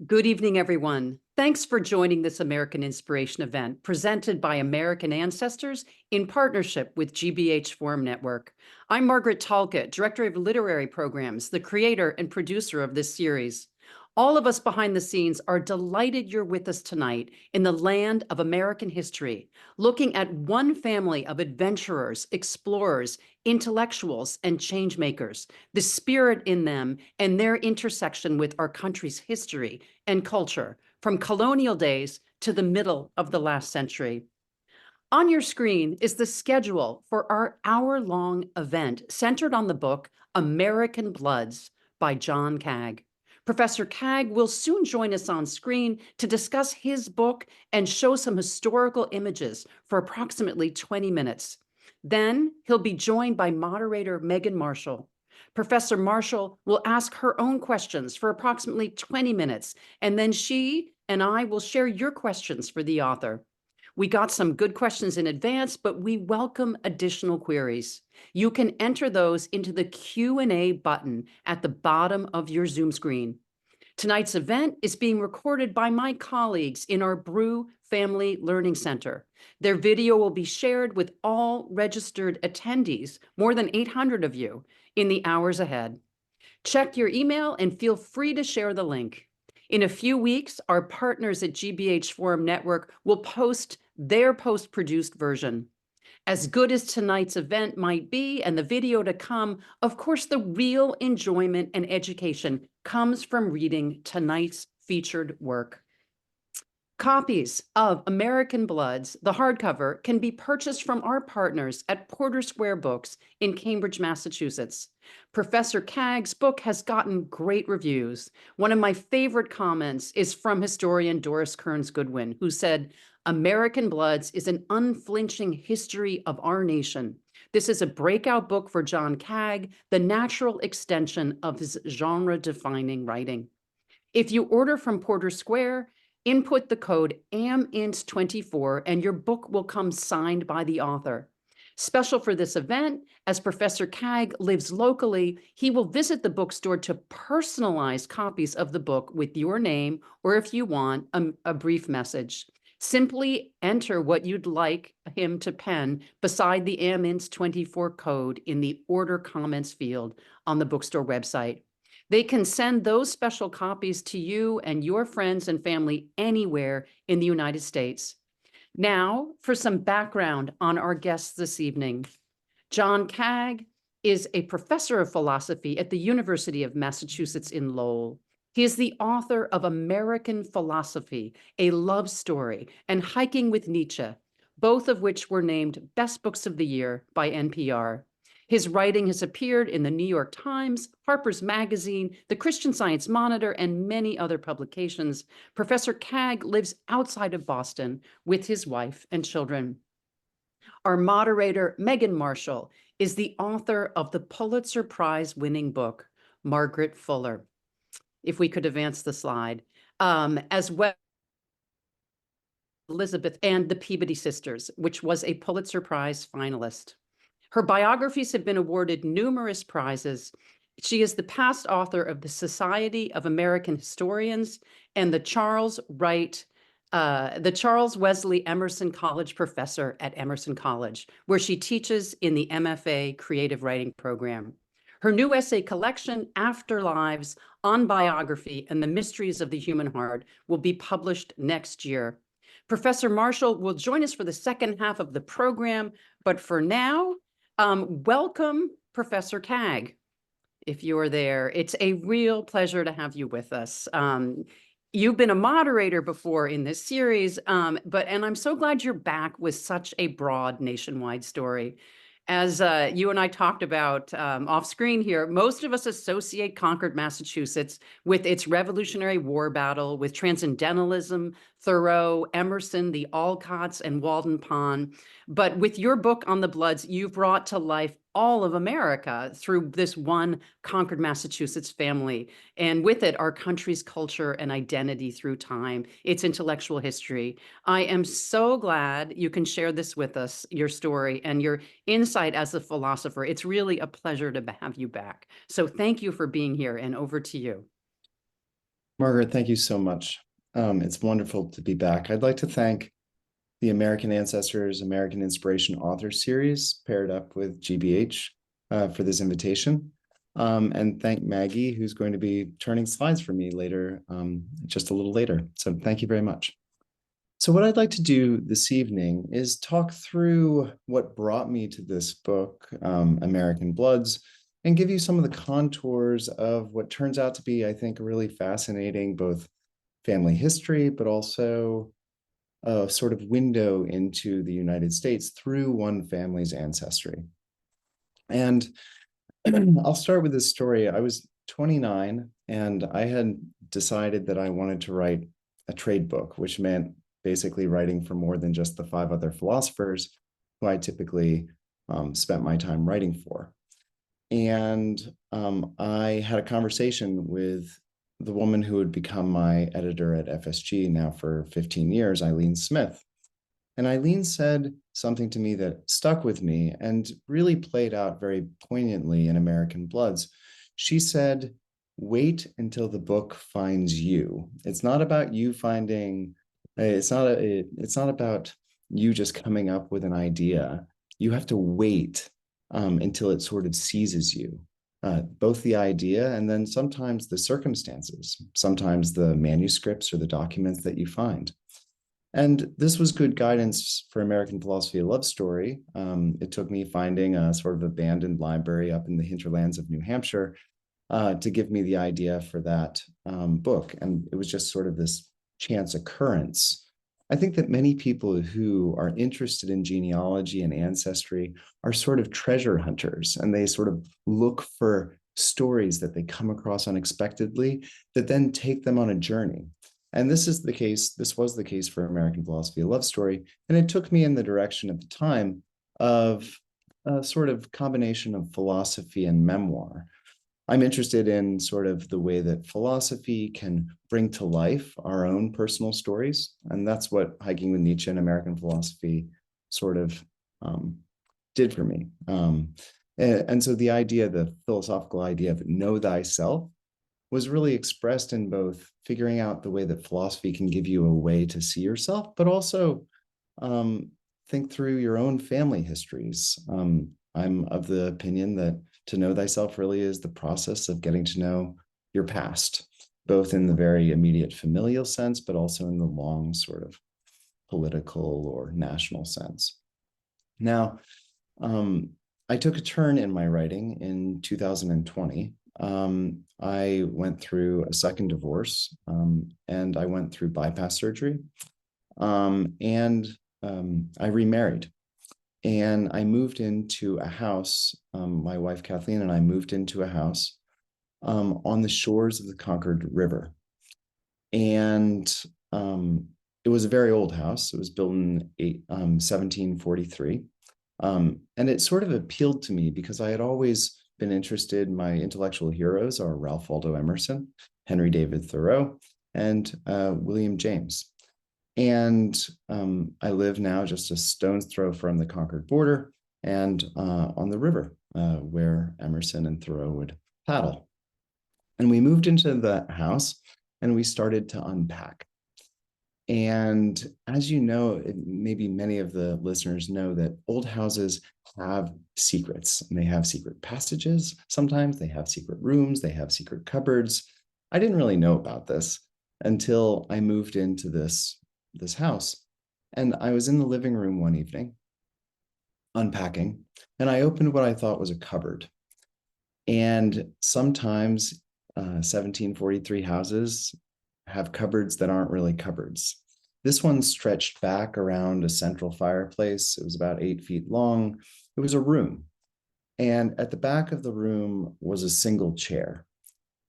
Good evening, everyone. Thanks for joining this American Inspiration event presented by American Ancestors in partnership with GBH Forum Network. I'm Margaret Talcott, Director of Literary Programs, the creator and producer of this series. All of us behind the scenes are delighted you're with us tonight in the land of American history, looking at one family of adventurers, explorers, intellectuals, and changemakers, the spirit in them and their intersection with our country's history and culture, from colonial days to the middle of the last century. On your screen is the schedule for our hour-long event centered on the book American Bloods by John Kaag. Professor Kaag will soon join us on screen to discuss his book and show some historical images for approximately 20 minutes. Then he'll be joined by moderator Megan Marshall. Professor Marshall will ask her own questions for approximately 20 minutes, and then she and I will share your questions for the author. We got some good questions in advance, but we welcome additional queries. You can enter those into the Q&A button at the bottom of your Zoom screen. Tonight's event is being recorded by my colleagues in our Brew Family Learning Center. Their video will be shared with all registered attendees, more than 800 of you, in the hours ahead. Check your email and feel free to share the link. In a few weeks, our partners at GBH Forum Network will post their post-produced version. As good as tonight's event might be and the video to come, of course, the real enjoyment and education comes from reading tonight's featured work. Copies of American Bloods, the hardcover, can be purchased from our partners at Porter Square Books in Cambridge, Massachusetts. Professor Kaag's book has gotten great reviews. One of my favorite comments is from historian Doris Kearns Goodwin, who said, "American Bloods is an unflinching history of our nation. This is a breakout book for John Kaag, the natural extension of his genre-defining writing." If you order from Porter Square, input the code AMINT24 and your book will come signed by the author. Special for this event, as Professor Kaag lives locally, he will visit the bookstore to personalize copies of the book with your name, or if you want, a brief message. Simply enter what you'd like him to pen beside the AMINT24 code in the order comments field on the bookstore website. They can send those special copies to you and your friends and family anywhere in the United States. Now, for some background on our guests this evening. John Kaag is a professor of philosophy at the University of Massachusetts in Lowell. He is the author of American Philosophy, A Love Story, and Hiking with Nietzsche, both of which were named Best Books of the Year by NPR. His writing has appeared in the New York Times, Harper's Magazine, the Christian Science Monitor, and many other publications. Professor Kaag lives outside of Boston with his wife and children. Our moderator, Megan Marshall, is the author of the Pulitzer Prize-winning book, Margaret Fuller. If we could advance the slide, as well Elizabeth and the Peabody Sisters, which was a Pulitzer Prize finalist. Her biographies have been awarded numerous prizes. She is the past author of the Society of American Historians and the Charles Wesley Emerson College Professor at Emerson College, where she teaches in the MFA Creative Writing program. Her new essay collection, Afterlives, on biography and the mysteries of the human heart, will be published next year. Professor Marshall will join us for the second half of the program, but for now, welcome, Professor Kaag, if you're there. It's a real pleasure to have you with us. You've been a moderator before in this series, and I'm so glad you're back with such a broad nationwide story. As you and I talked about off screen here, most of us associate Concord, Massachusetts with its Revolutionary War battle, with transcendentalism, Thoreau, Emerson, the Alcotts, and Walden Pond. But with your book on the Bloods, you've brought to life all of America through this one Concord, Massachusetts family. And with it, our country's culture and identity through time, its intellectual history. I am so glad you can share this with us, your story and your insight as a philosopher. It's really a pleasure to have you back. So thank you for being here, and over to you. Margaret, thank you so much. It's wonderful to be back. I'd like to thank the American Ancestors American Inspiration Author Series, paired up with GBH, for this invitation. And thank Maggie, who's going to be turning slides for me later, just a little later. So thank you very much. So what I'd like to do this evening is talk through what brought me to this book, American Bloods, and give you some of the contours of what turns out to be, I think, a really fascinating both family history, but also a sort of window into the United States through one family's ancestry. And I'll start with this story. I was 29 and I had decided that I wanted to write a trade book, which meant basically writing for more than just the 5 other philosophers who I typically spent my time writing for. And I had a conversation with the woman who would become my editor at FSG now for 15 years, Eileen Smith. And Eileen said something to me that stuck with me and really played out very poignantly in American Bloods. She said, wait until the book finds you. It's not about you finding, it's not about you just coming up with an idea. You have to wait until it sort of seizes you. Both the idea and then sometimes the circumstances, sometimes the manuscripts or the documents that you find. And this was good guidance for American Philosophy of Love story. It took me finding a sort of abandoned library up in the hinterlands of New Hampshire to give me the idea for that book. And it was just sort of this chance occurrence. I think that many people who are interested in genealogy and ancestry are sort of treasure hunters, and they sort of look for stories that they come across unexpectedly that then take them on a journey. And this was the case for American Philosophy of Love story. And it took me in the direction at the time of a sort of combination of philosophy and memoir. I'm interested in sort of the way that philosophy can bring to life our own personal stories. And that's what Hiking with Nietzsche and American philosophy sort of did for me. And so the philosophical idea of know thyself was really expressed in both figuring out the way that philosophy can give you a way to see yourself, but also think through your own family histories. I'm of the opinion that to know thyself really is the process of getting to know your past, both in the very immediate familial sense, but also in the long sort of political or national sense. Now, I took a turn in my writing in 2020. I went through a second divorce, and I went through bypass surgery, and I remarried. And I moved into a house, my wife Kathleen and I moved into a house on the shores of the Concord River. And it was a very old house. It was built in 1743. And it sort of appealed to me because I had always been interested. My intellectual heroes are Ralph Waldo Emerson, Henry David Thoreau, and William James. And I live now just a stone's throw from the Concord border and on the river where Emerson and Thoreau would paddle. And we moved into the house and we started to unpack. And as you know, maybe many of the listeners know that old houses have secrets, and they have secret passages. Sometimes they have secret rooms, they have secret cupboards. I didn't really know about this until I moved into this house. And I was in the living room one evening, unpacking, and I opened what I thought was a cupboard. And sometimes 1743 houses have cupboards that aren't really cupboards. This one stretched back around a central fireplace. It was about 8 feet long. It was a room. And at the back of the room was a single chair.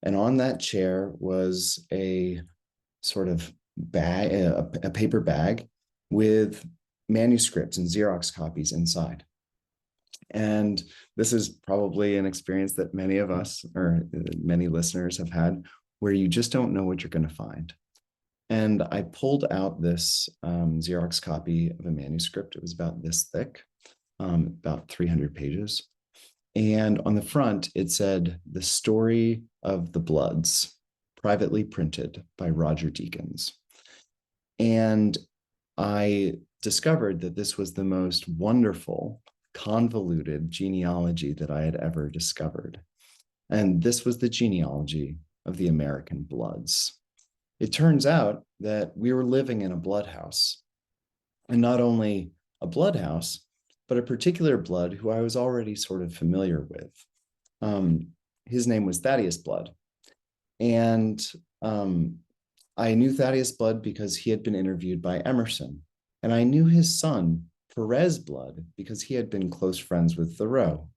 And on that chair was a sort of bag, a paper bag with manuscripts and Xerox copies inside. And this is probably an experience that many of us or many listeners have had where you just don't know what you're going to find. And I pulled out this Xerox copy of a manuscript. It was about this thick, about 300 pages. And on the front, it said, "The Story of the Bloods." privately printed by Roger Deakins. And I discovered that this was the most wonderful, convoluted genealogy that I had ever discovered. And this was the genealogy of the American Bloods. It turns out that we were living in a bloodhouse, and not only a bloodhouse, but a particular Blood who I was already sort of familiar with. His name was Thaddeus Blood. And I knew Thaddeus Blood because he had been interviewed by Emerson. And I knew his son, Perez Blood, because he had been close friends with Thoreau.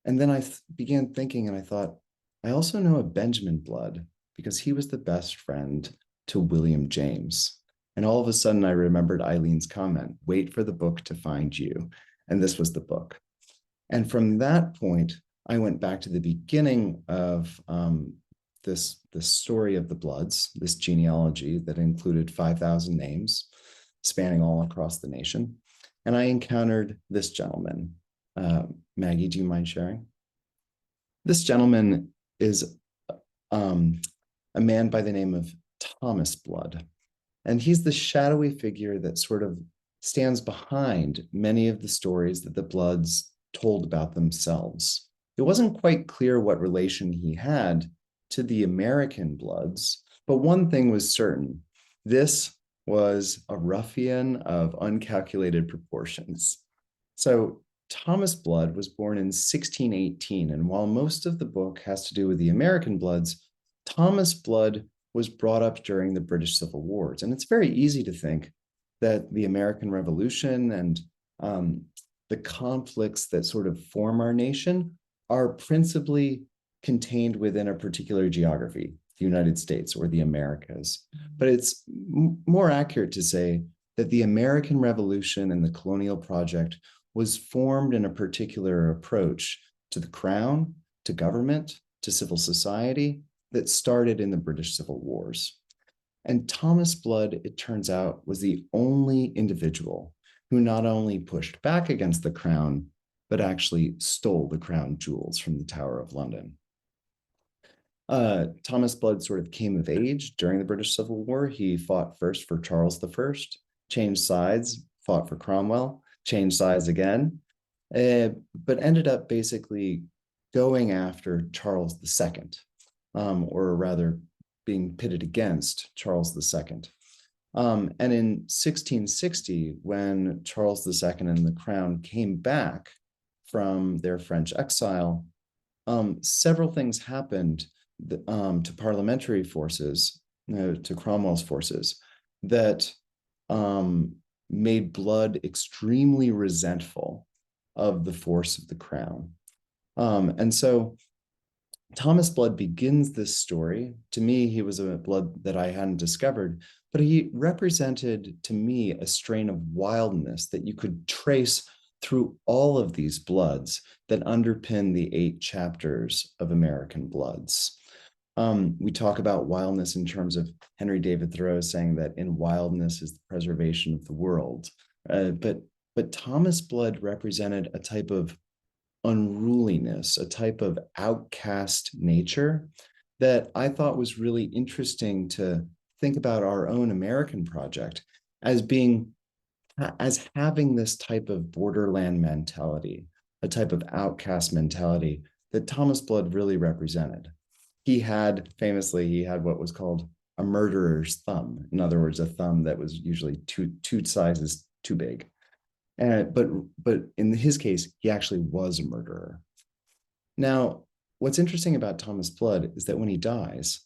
And then I began thinking, and I thought, I also know a Benjamin Blood because he was the best friend to William James. And all of a sudden, I remembered Eileen's comment, wait for the book to find you. And this was the book. And from that point, I went back to the beginning of this story of the Bloods, this genealogy that included 5,000 names spanning all across the nation. And I encountered this gentleman. Maggie, do you mind sharing? This gentleman is a man by the name of Thomas Blood. And he's the shadowy figure that sort of stands behind many of the stories that the Bloods told about themselves. It wasn't quite clear what relation he had to the American Bloods, but one thing was certain. This was a ruffian of uncalculated proportions. So Thomas Blood was born in 1618, and while most of the book has to do with the American Bloods, Thomas Blood was brought up during the British Civil Wars. And it's very easy to think that the American Revolution and the conflicts that sort of form our nation are principally contained within a particular geography, the United States or the Americas. But it's more accurate to say that the American Revolution and the colonial project was formed in a particular approach to the crown, to government, to civil society that started in the British Civil Wars. And Thomas Blood, it turns out, was the only individual who not only pushed back against the crown, but actually stole the crown jewels from the Tower of London. Thomas Blood sort of came of age during the British Civil War. He fought first for Charles I, changed sides, fought for Cromwell, changed sides again, but ended up basically going after Charles II, or rather being pitted against Charles II. And in 1660, when Charles II and the crown came back from their French exile, several things happened to parliamentary forces, to Cromwell's forces, that made Blood extremely resentful of the force of the crown. And so Thomas Blood begins this story. To me, he was a Blood that I hadn't discovered, but he represented to me a strain of wildness that you could trace through all of these Bloods that underpin the 8 chapters of American Bloods. We talk about wildness in terms of Henry David Thoreau saying that in wildness is the preservation of the world. But Thomas Blood represented a type of unruliness, a type of outcast nature that I thought was really interesting to think about our own American project as having this type of borderland mentality, a type of outcast mentality that Thomas Blood really represented. He had what was called a murderer's thumb. In other words, a thumb that was usually two sizes too big. But in his case, he actually was a murderer. Now, what's interesting about Thomas Blood is that when he dies,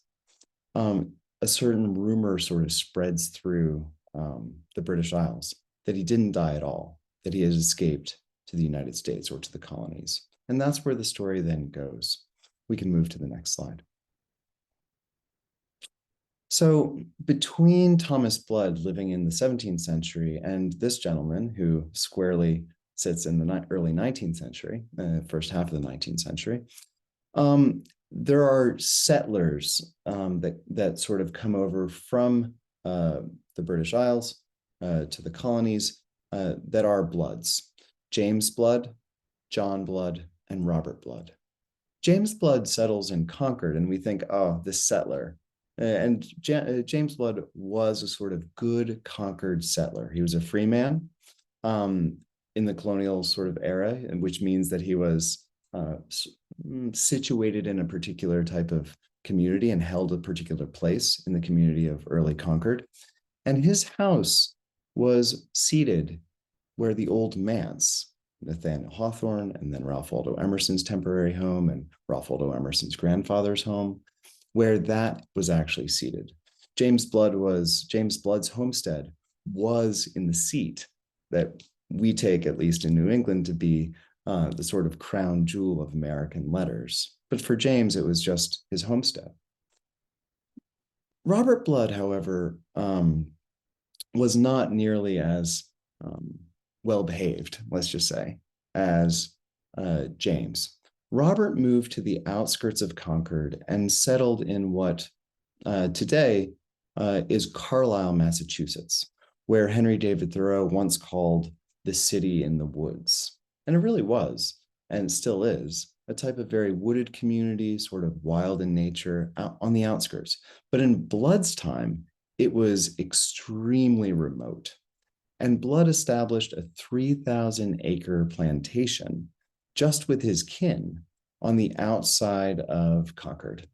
a certain rumor sort of spreads through the British Isles that he didn't die at all, that he had escaped to the United States or to the colonies. And that's where the story then goes. We can move to the next slide. So between Thomas Blood living in the 17th century and this gentleman who squarely sits in the early 19th century, first half of the 19th century, there are settlers that sort of come over from the British Isles to the colonies that are Bloods. James Blood, John Blood, and Robert Blood. James Blood settles in Concord, and we think, oh, this settler. James Blood was a sort of good conquered settler. He was a free man in the colonial sort of era, which means that he was situated in a particular type of community and held a particular place in the community of early Concord. And his house was seated where the old manse, Nathaniel Hawthorne, and then Ralph Waldo Emerson's temporary home, and Ralph Waldo Emerson's grandfather's home, where that was actually seated. James Blood's homestead was in the seat that we take, at least in New England, to be the sort of crown jewel of American letters. But for James, it was just his homestead. Robert Blood, however, was not nearly as well-behaved, let's just say, as James. Robert moved to the outskirts of Concord and settled in what today is Carlisle, Massachusetts, where Henry David Thoreau once called the city in the woods. And it really was, and still is, a type of very wooded community, sort of wild in nature, out on the outskirts. But in Blood's time, it was extremely remote. And Blood established a 3,000-acre plantation just with his kin on the outside of Concord.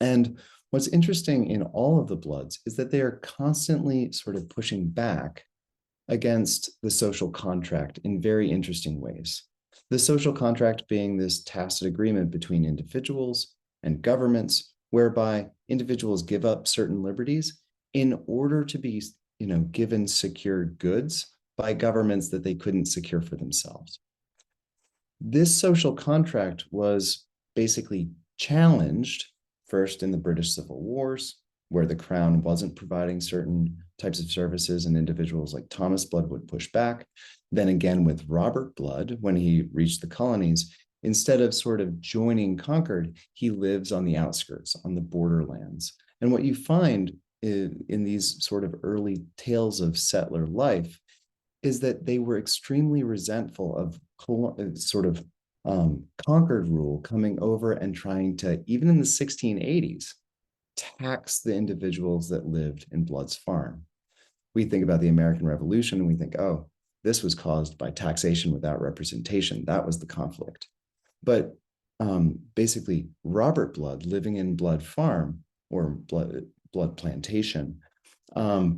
And what's interesting in all of the Bloods is that they are constantly sort of pushing back against the social contract in very interesting ways. The social contract being this tacit agreement between individuals and governments, whereby individuals give up certain liberties in order to be, given secured goods by governments that they couldn't secure for themselves. This social contract was basically challenged first in the British Civil Wars, where the crown wasn't providing certain types of services and individuals like Thomas Blood would push back. Then again with Robert Blood, when he reached the colonies, instead of sort of joining Concord, he lives on the outskirts, on the borderlands. And what you find in these sort of early tales of settler life is that they were extremely resentful of Concord rule coming over and trying to, even in the 1680s, tax the individuals that lived in Blood's farm. We think about the American Revolution and we think, oh, this was caused by taxation without representation. That was the conflict. But basically, Robert Blood, living in Blood Farm or Blood Plantation,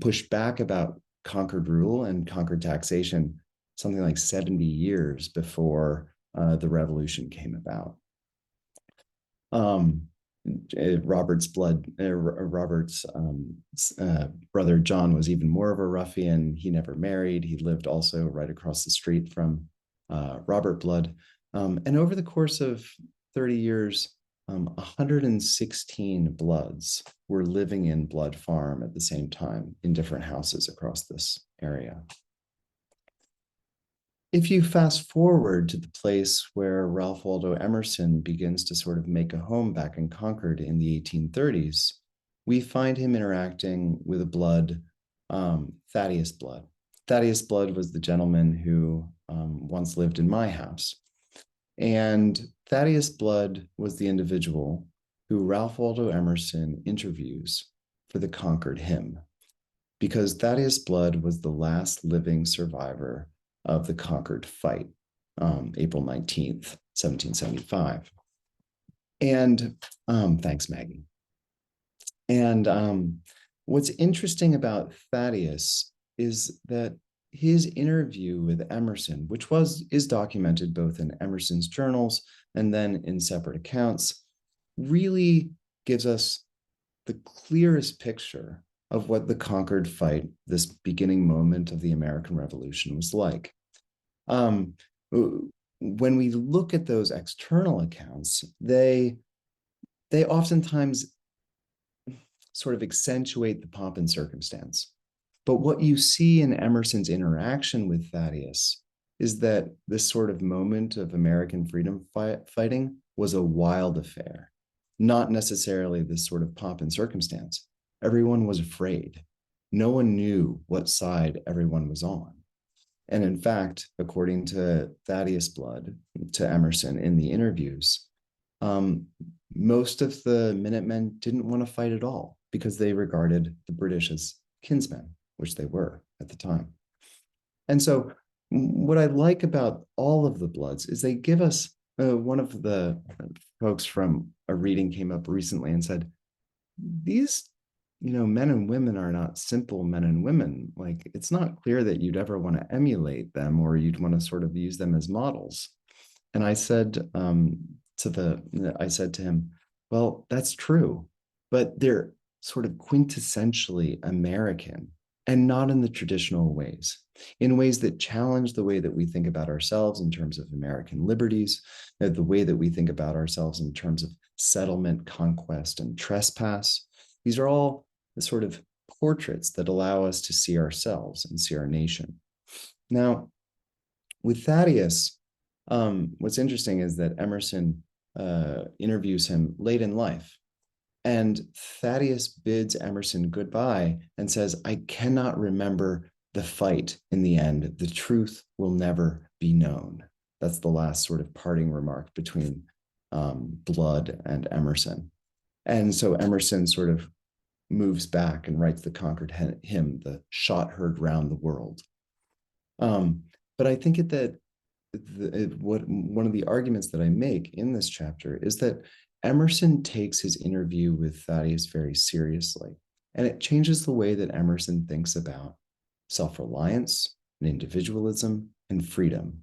pushed back about Concord rule and Concord taxation something like 70 years before the revolution came about. Robert's brother John was even more of a ruffian. He never married. He lived also right across the street from Robert Blood. And over the course of 30 years, 116 Bloods were living in Blood Farm at the same time in different houses across this area. If you fast forward to the place where Ralph Waldo Emerson begins to sort of make a home back in Concord in the 1830s, we find him interacting with a Blood, Thaddeus Blood. Thaddeus Blood was the gentleman who once lived in my house. And Thaddeus Blood was the individual who Ralph Waldo Emerson interviews for the Concord Hymn, because Thaddeus Blood was the last living survivor of the Concord fight, April 19th, 1775. And thanks, Maggie. And what's interesting about Thaddeus is that his interview with Emerson, which is documented both in Emerson's journals and then in separate accounts, really gives us the clearest picture of what the Concord fight, this beginning moment of the American Revolution, was like. When we look at those external accounts, they oftentimes sort of accentuate the pomp and circumstance. But what you see in Emerson's interaction with Thaddeus is that this sort of moment of American freedom fighting was a wild affair, not necessarily this sort of pomp and circumstance. Everyone was afraid. No one knew what side everyone was on. And in fact, according to Thaddeus Blood, to Emerson in the interviews, most of the Minutemen didn't want to fight at all because they regarded the British as kinsmen, which they were at the time. And so what I like about all of the Bloods is they give us, one of the folks from a reading came up recently and said, these, men and women are not simple men and women. Like, it's not clear that you'd ever want to emulate them or you'd want to sort of use them as models. And I said to him, well, that's true, but they're sort of quintessentially American and not in the traditional ways, in ways that challenge the way that we think about ourselves in terms of American liberties, the way that we think about ourselves in terms of settlement, conquest, and trespass. These are all the sort of portraits that allow us to see ourselves and see our nation. Now, with Thaddeus, what's interesting is that Emerson interviews him late in life. And Thaddeus bids Emerson goodbye and says, I cannot remember the fight in the end. The truth will never be known. That's the last sort of parting remark between Blood and Emerson. And so Emerson sort of moves back and writes the conquered hymn, the shot heard round the world. But I think one of the arguments that I make in this chapter is that Emerson takes his interview with Thaddeus very seriously, and it changes the way that Emerson thinks about self-reliance and individualism and freedom.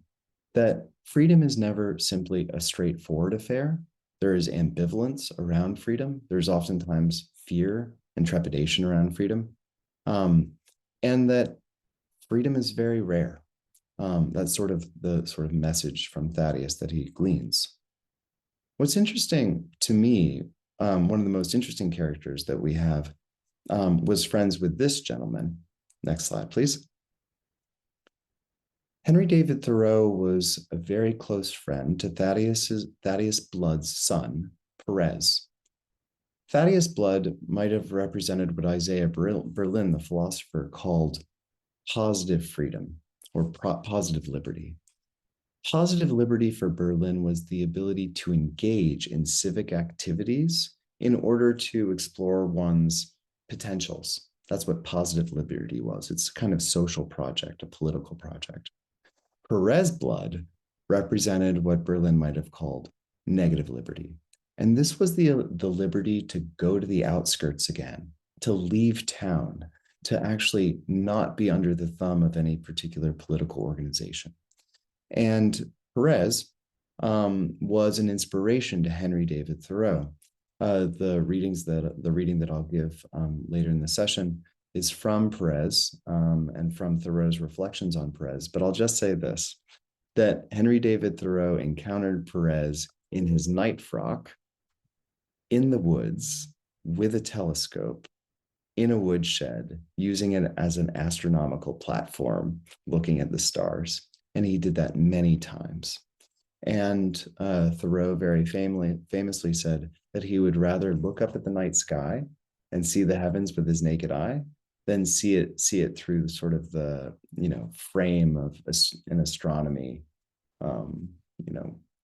That freedom is never simply a straightforward affair. There is ambivalence around freedom. There's oftentimes fear and trepidation around freedom, and that freedom is very rare. That's sort of the message from Thaddeus that he gleans. What's interesting to me, one of the most interesting characters that we have was friends with this gentleman. Next slide, please. Henry David Thoreau was a very close friend to Thaddeus Blood's son, Perez. Thaddeus Blood might have represented what Isaiah Berlin, the philosopher, called positive freedom or positive liberty. Positive liberty for Berlin was the ability to engage in civic activities in order to explore one's potentials. That's what positive liberty was. It's a kind of social project, a political project. Perez Blood represented what Berlin might have called negative liberty. And this was the liberty to go to the outskirts again, to leave town, to actually not be under the thumb of any particular political organization. And Perez was an inspiration to Henry David Thoreau. The reading that I'll give later in the session is from Perez and from Thoreau's reflections on Perez. But I'll just say this, that Henry David Thoreau encountered Perez in his night frock in the woods with a telescope in a woodshed, using it as an astronomical platform, looking at the stars. And he did that many times. And Thoreau very famously said that he would rather look up at the night sky and see the heavens with his naked eye than see it through sort of the frame of an astronomy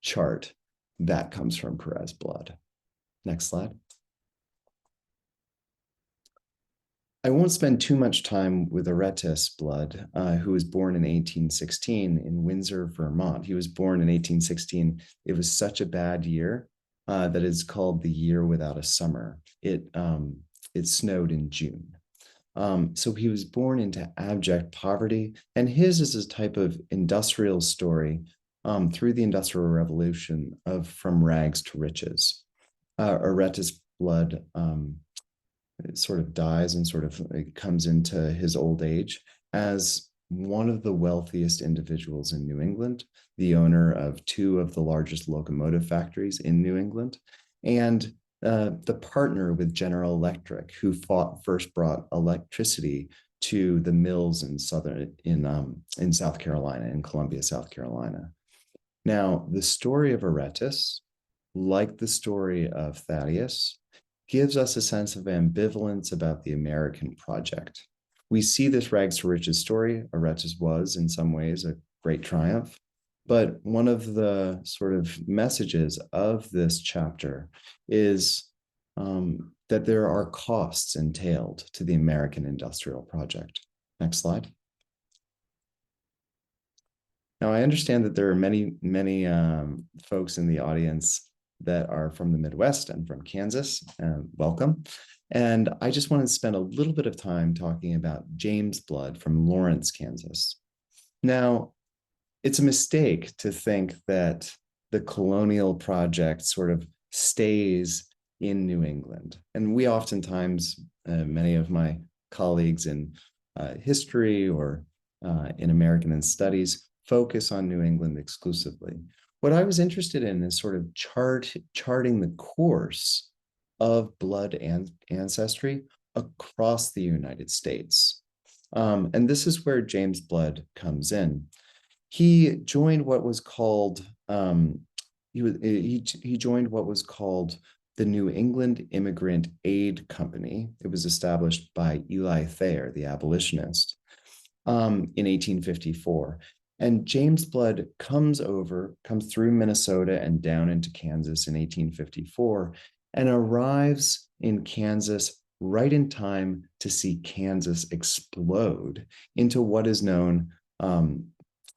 chart. That comes from Perez Blood. Next slide. I won't spend too much time with Aretas Blood, who was born in 1816 in Windsor, Vermont. He was born in 1816. It was such a bad year that it's called the year without a summer. It snowed in June. So he was born into abject poverty, and his is a type of industrial story through the Industrial Revolution of from rags to riches. Aretas Blood sort of dies and sort of comes into his old age as one of the wealthiest individuals in New England, the owner of 2 of the largest locomotive factories in New England, and the partner with General Electric, who first brought electricity to the mills in South Carolina, in Columbia, South Carolina. Now, the story of Aretas, like the story of Thaddeus, gives us a sense of ambivalence about the American project. We see this rags to riches story. Aretas was, in some ways, a great triumph, But one of the sort of messages of this chapter is that there are costs entailed to the American industrial project. Next slide. Now, I understand that there are many folks in the audience that are from the Midwest and from Kansas. Welcome. And I just wanted to spend a little bit of time talking about James Blood from Lawrence, Kansas. Now, it's a mistake to think that the colonial project sort of stays in New England. And we oftentimes, many of my colleagues in history or in American studies, focus on New England exclusively. What I was interested in is sort of charting the course of blood and ancestry across the United States. And this is where James Blood comes in. He joined what was called he joined what was called the New England Immigrant Aid Company. It was established by Eli Thayer, the abolitionist, in 1854. And James Blood comes through Minnesota and down into Kansas in 1854 and arrives in Kansas right in time to see Kansas explode into what is known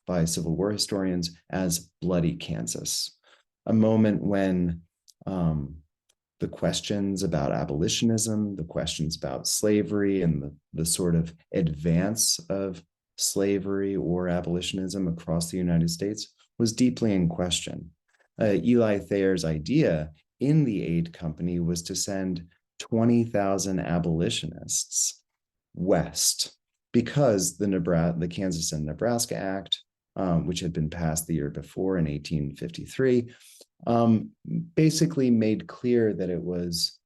by Civil War historians as Bloody Kansas, a moment when the questions about abolitionism, the questions about slavery, and the sort of advance of slavery or abolitionism across the United States was deeply in question. Eli Thayer's idea in the aid company was to send 20,000 abolitionists west because the Kansas and Nebraska Act, which had been passed the year before in 1853, basically made clear that it was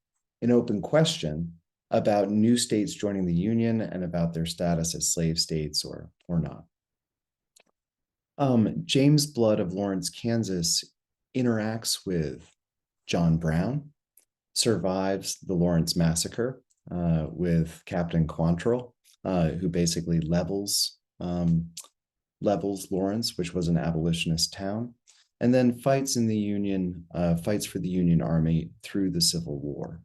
an open question about new states joining the Union and about their status as slave states or not. James Blood of Lawrence, Kansas interacts with John Brown, survives the Lawrence Massacre with Captain Quantrill, who basically levels Lawrence, which was an abolitionist town, and then fights for the Union Army through the Civil War.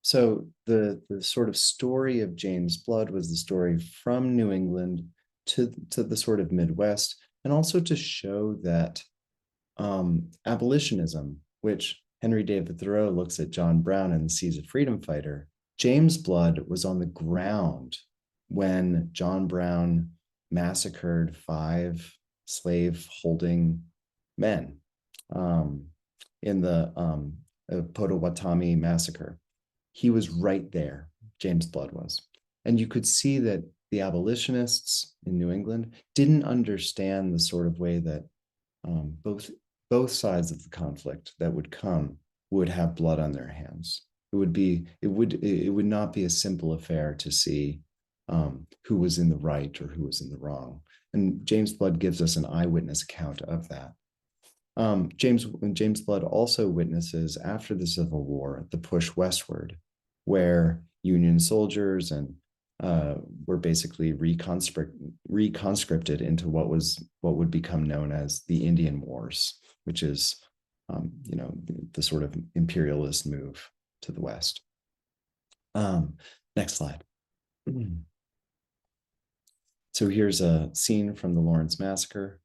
So the sort of story of James Blood was the story from New England to the sort of Midwest, and also to show that abolitionism, which Henry David Thoreau looks at John Brown and sees a freedom fighter, James Blood was on the ground when John Brown massacred 5 slave-holding men in the Potawatomi massacre. He was right there, James Blood was. And you could see that the abolitionists in New England didn't understand the sort of way that both sides of the conflict that would come would have blood on their hands. It would not be a simple affair to see who was in the right or who was in the wrong. And James Blood gives us an eyewitness account of that. James Blood also witnesses after the Civil War the push westward, where Union soldiers were basically reconscripted into what would become known as the Indian Wars, which is the sort of imperialist move to the west. Next slide. So here's a scene from the Lawrence Massacre.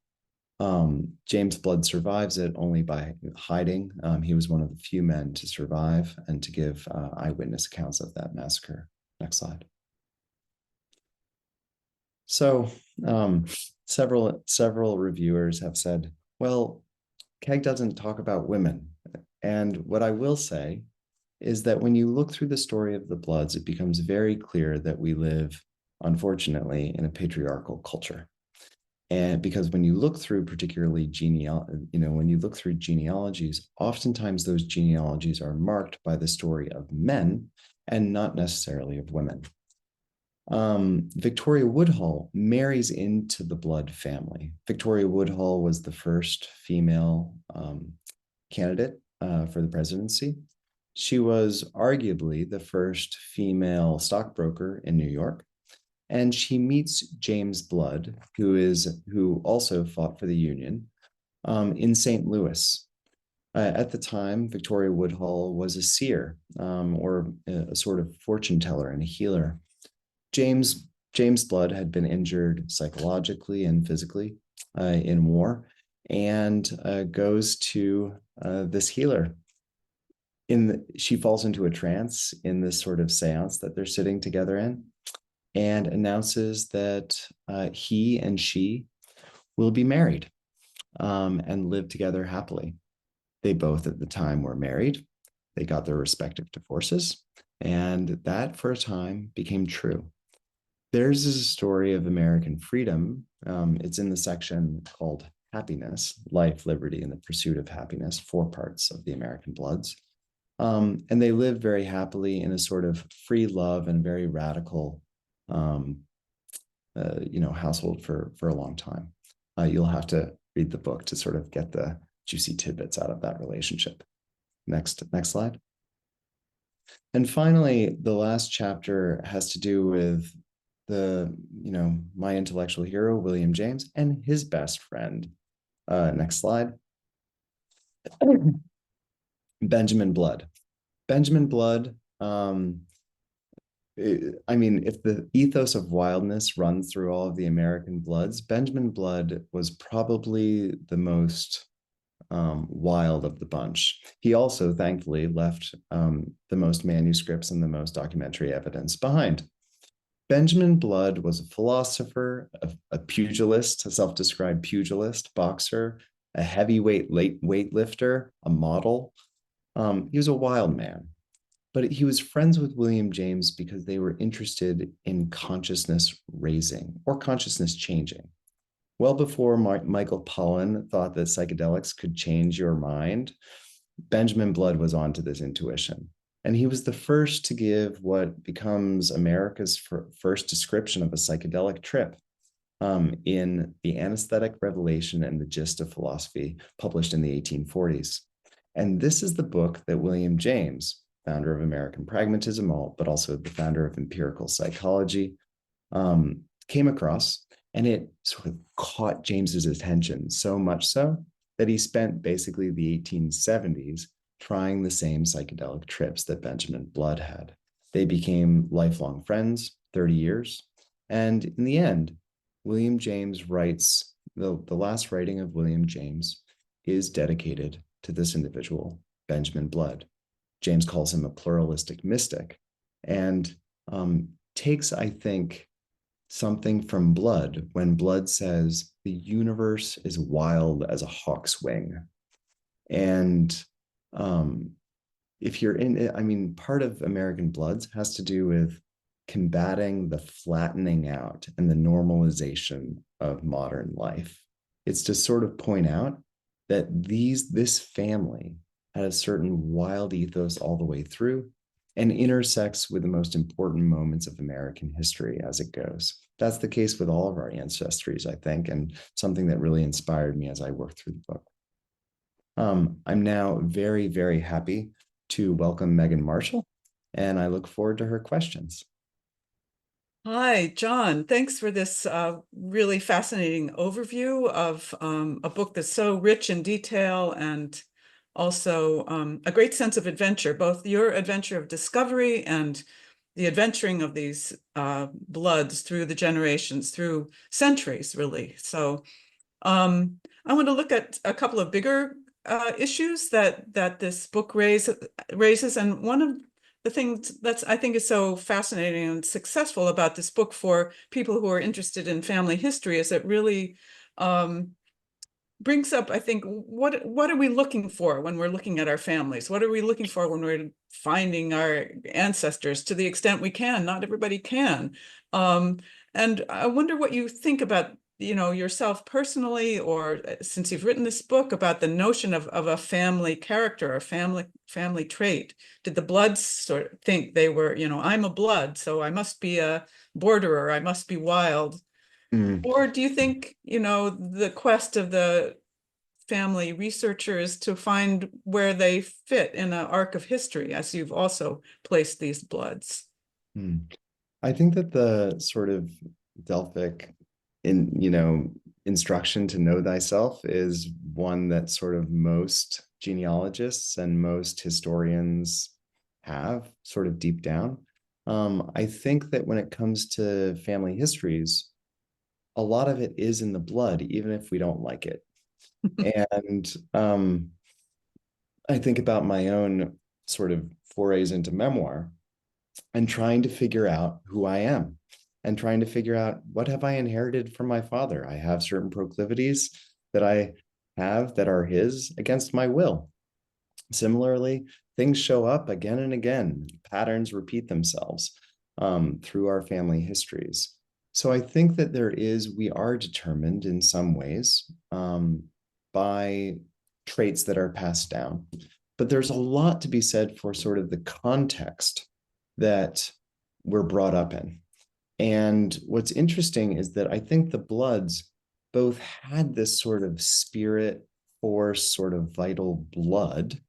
James Blood survives it only by hiding. He was one of the few men to survive and to give eyewitness accounts of that massacre. Next slide. So several reviewers have said, well, Kaag doesn't talk about women. And what I will say is that when you look through the story of the Bloods, it becomes very clear that we live, unfortunately, in a patriarchal culture. And because when you look through particularly genealogies, oftentimes those genealogies are marked by the story of men and not necessarily of women. Victoria Woodhull marries into the Blood family. Victoria Woodhull was the first female candidate for the presidency. She was arguably the first female stockbroker in New York. And she meets James Blood, who also fought for the Union, in St. Louis. At the time, Victoria Woodhull was a seer, or a sort of fortune teller and a healer. James Blood had been injured psychologically and physically in war, and goes to this healer. She falls into a trance in this sort of seance that they're sitting together in, and announces that he and she will be married and live together happily. They both at the time were married. They got their respective divorces, and that for a time became true. Theirs is a story of American freedom. It's in the section called Happiness, Life, Liberty, and the Pursuit of Happiness, 4 parts of the American Bloods. And they live very happily in a sort of free love and very radical, household for a long time. You'll have to read the book to sort of get the juicy tidbits out of that relationship. Next slide. And finally, the last chapter has to do with my intellectual hero, William James, and his best friend. Next slide. Benjamin Blood. Benjamin Blood, if the ethos of wildness runs through all of the American Bloods, Benjamin Blood was probably the most wild of the bunch. He also, thankfully, left the most manuscripts and the most documentary evidence behind. Benjamin Blood was a philosopher, a pugilist, a self-described pugilist, boxer, a heavyweight weightlifter, a model. He was a wild man, but he was friends with William James because they were interested in consciousness raising or consciousness changing. Well before Michael Pollan thought that psychedelics could change your mind, Benjamin Blood was onto this intuition. And he was the first to give what becomes America's first description of a psychedelic trip in The Anesthetic Revelation and the Gist of Philosophy, published in the 1840s. And this is the book that William James, founder of American pragmatism, but also the founder of empirical psychology, came across, and it sort of caught James's attention so much so that he spent basically the 1870s trying the same psychedelic trips that Benjamin Blood had. They became lifelong friends, 30 years. And in the end, William James writes, the last writing of William James is dedicated to this individual, Benjamin Blood. James calls him a pluralistic mystic, and takes, I think, something from Blood when Blood says the universe is wild as a hawk's wing. And if you're in it, part of American Bloods has to do with combating the flattening out and the normalization of modern life. It's to sort of point out that this family had a certain wild ethos all the way through and intersects with the most important moments of American history as it goes. That's the case with all of our ancestries, I think, and something that really inspired me as I worked through the book. I'm now very, very happy to welcome Megan Marshall, and I look forward to her questions. Hi, John. Thanks for this really fascinating overview of a book that's so rich in detail and also a great sense of adventure, both your adventure of discovery and the adventuring of these bloods through the generations, through centuries, really. So I want to look at a couple of bigger issues that this book raises, and one of the things that's I think is so fascinating and successful about this book for people who are interested in family history is it really brings up, I think, what are we looking for when we're looking at our families? What are we looking for when we're finding our ancestors to the extent we can? Not everybody can. And I wonder what you think about, yourself personally, or since you've written this book, about the notion of a family character, a family trait. Did the Bloods sort of think they were, I'm a Blood, so I must be a borderer, I must be wild? Or do you think, the quest of the family researchers to find where they fit in an arc of history, as you've also placed these Bloods? I think that the sort of Delphic instruction to know thyself is one that sort of most genealogists and most historians have sort of deep down. I think that when it comes to family histories, a lot of it is in the blood, even if we don't like it. And I think about my own sort of forays into memoir and trying to figure out who I am and trying to figure out what have I inherited from my father. I have certain proclivities that I have that are his against my will. Similarly, things show up again and again. Patterns repeat themselves through our family histories. So I think that we are determined in some ways by traits that are passed down. But there's a lot to be said for sort of the context that we're brought up in. And what's interesting is that I think the Bloods both had this sort of spirit, force, sort of vital blood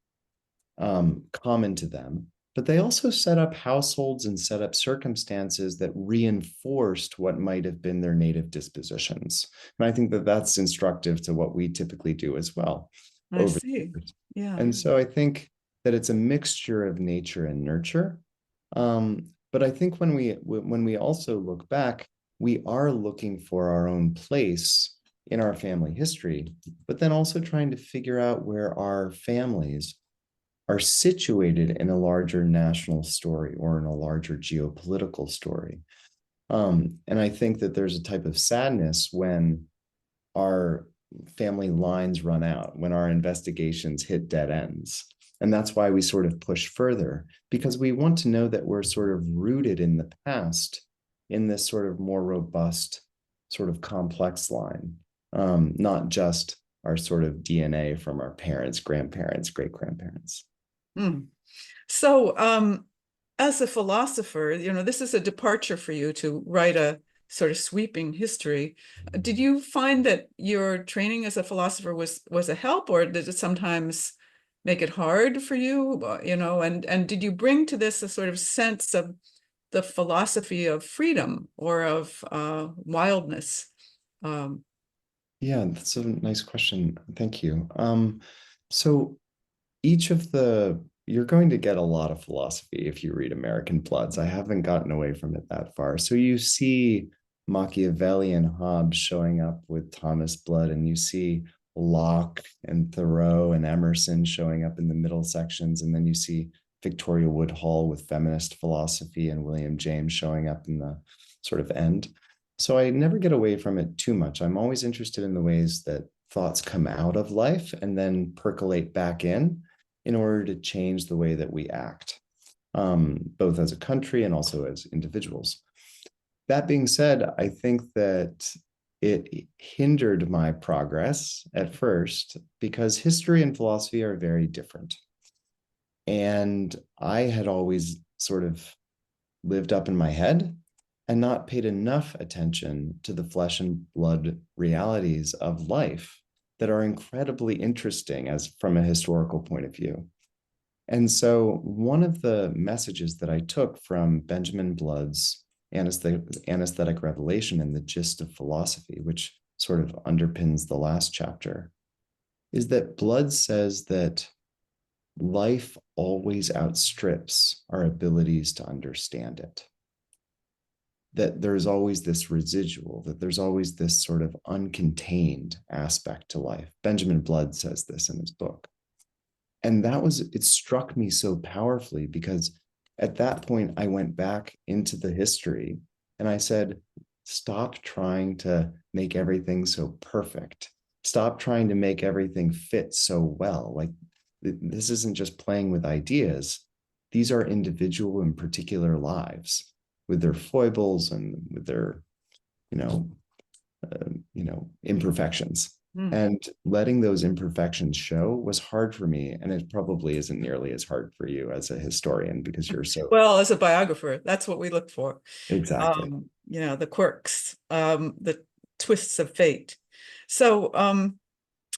common to them, but they also set up households and set up circumstances that reinforced what might have been their native dispositions. And I think that that's instructive to what we typically do as well. I see. Yeah. And so I think that it's a mixture of nature and nurture. But I think when we also look back, we are looking for our own place in our family history, but then also trying to figure out where our families are situated in a larger national story or in a larger geopolitical story. And I think that there's a type of sadness when our family lines run out, when our investigations hit dead ends. And that's why we sort of push further, because we want to know that we're sort of rooted in the past in this sort of more robust, sort of complex line, not just our sort of DNA from our parents, grandparents, great-grandparents. So as a philosopher, this is a departure for you to write a sort of sweeping history. Did you find that your training as a philosopher was a help, or did it sometimes make it hard for you? And did you bring to this a sort of sense of the philosophy of freedom or of wildness? Yeah, that's a nice question. Thank you. So you're going to get a lot of philosophy if you read American Bloods. I haven't gotten away from it that far. So you see Machiavelli and Hobbes showing up with Thomas Blood, and you see Locke and Thoreau and Emerson showing up in the middle sections. And then you see Victoria Woodhull with feminist philosophy and William James showing up in the sort of end. So I never get away from it too much. I'm always interested in the ways that thoughts come out of life and then percolate back in order to change the way that we act, both as a country and also as individuals. That being said, I think that it hindered my progress at first because history and philosophy are very different. And I had always sort of lived up in my head and not paid enough attention to the flesh and blood realities of life that are incredibly interesting as from a historical point of view. And so one of the messages that I took from Benjamin Blood's anesthetic revelation and the gist of philosophy, which sort of underpins the last chapter, is that Blood says that life always outstrips our abilities to understand it. That there's always this residual, that there's always this sort of uncontained aspect to life. Benjamin Blood says this in his book. And it struck me so powerfully because at that point I went back into the history and I said, stop trying to make everything so perfect. Stop trying to make everything fit so well. Like this isn't just playing with ideas. These are individual and particular lives with their foibles and with their, imperfections. And letting those imperfections show was hard for me. And it probably isn't nearly as hard for you as a historian because you're so... Well, as a biographer, that's what we look for. Exactly. The quirks, the twists of fate. So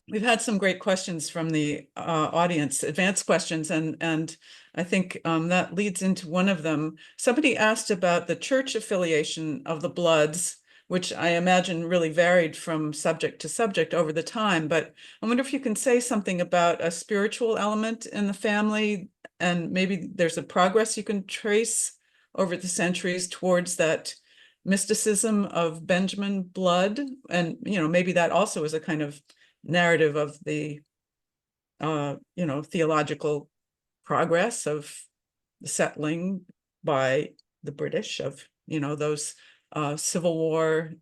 we've had some great questions from the audience, advanced questions, and I think that leads into one of them. Somebody asked about the church affiliation of the Bloods which I imagine really varied from subject to subject over the time. But I wonder if you can say something about a spiritual element in the family, and maybe there's a progress you can trace over the centuries towards that mysticism of Benjamin blood. And, maybe that also is a kind of narrative of the, theological progress of the settling by the British of, those Civil War,